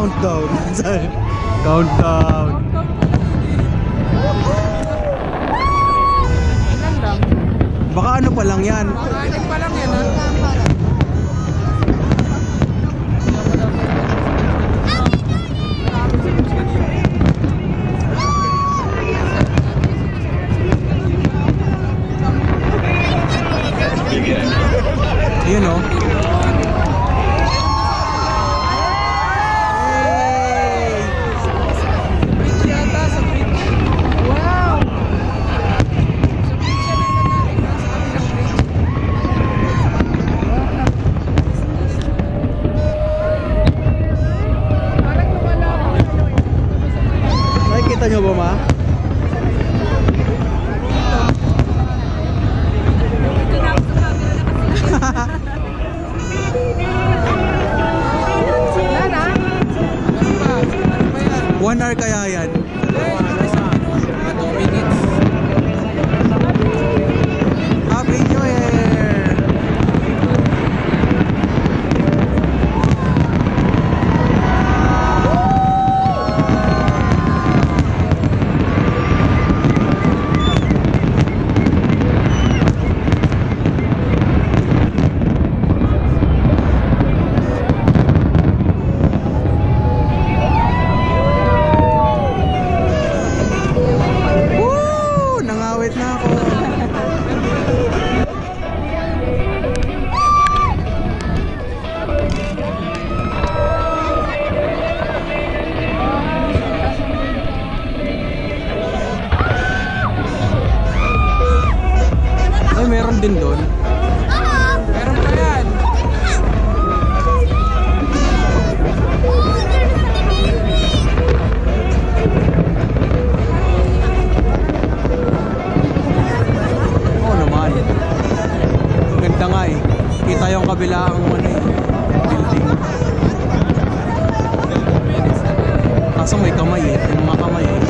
countdown. Countdown. Baka ano pa lang yan. Baka pa lang yan, ha? Yun o. Nakikita nyo ba, ma? One hour kaya yan? Happy New Year! Meron din doon. Meron pa yan. Oo naman. Ang ganda nga eh. Kita yung kabilang building. Kaso may kamay eh. Yung mga kamay eh.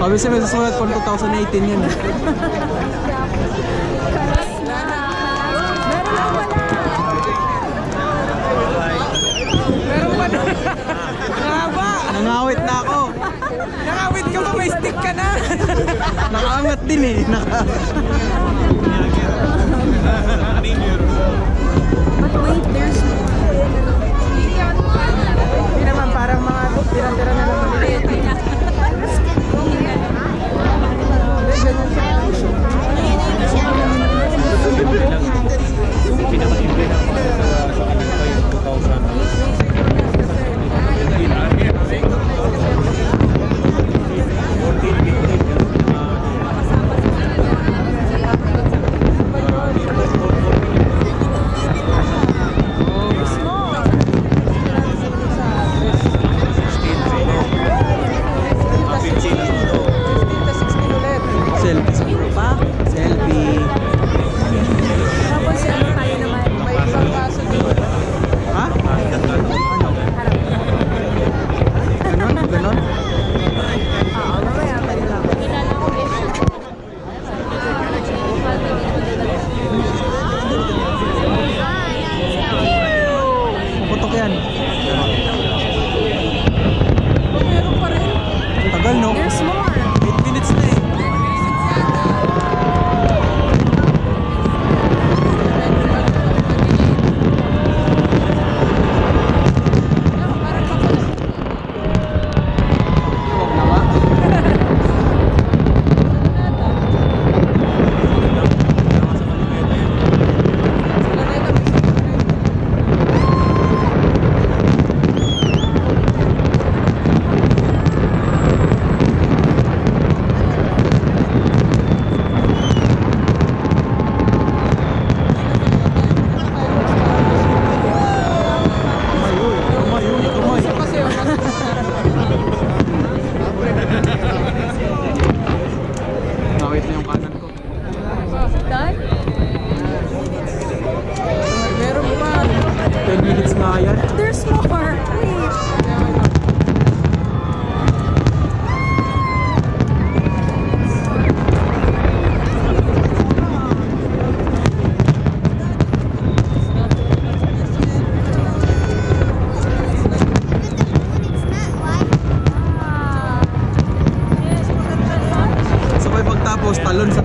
Sabi siya may susulat pang 2018 yan. Meron pa na. Haba. Nangawit na ako. Nakawit ka pa, may stick ka na. Nakaangat din eh. But wait, there's Hindi naman, parang mga tira-tira na lang maliit. Selfie pa. Selfie. tapos ano tayo naman. May isang kaso dito. Ha? Ganon? Ganon? Oo, mamaya pa rin lang. Putok yan. Meron pa rin. Tagal no? There's more. 8 minutes na eh. Huwag na nga. Kamay. Kasi yung Nawit na yung kanan ko. Done? meron pa. 10 minutes na yan. There's more. Wait. Sabay pagtapos, talon sa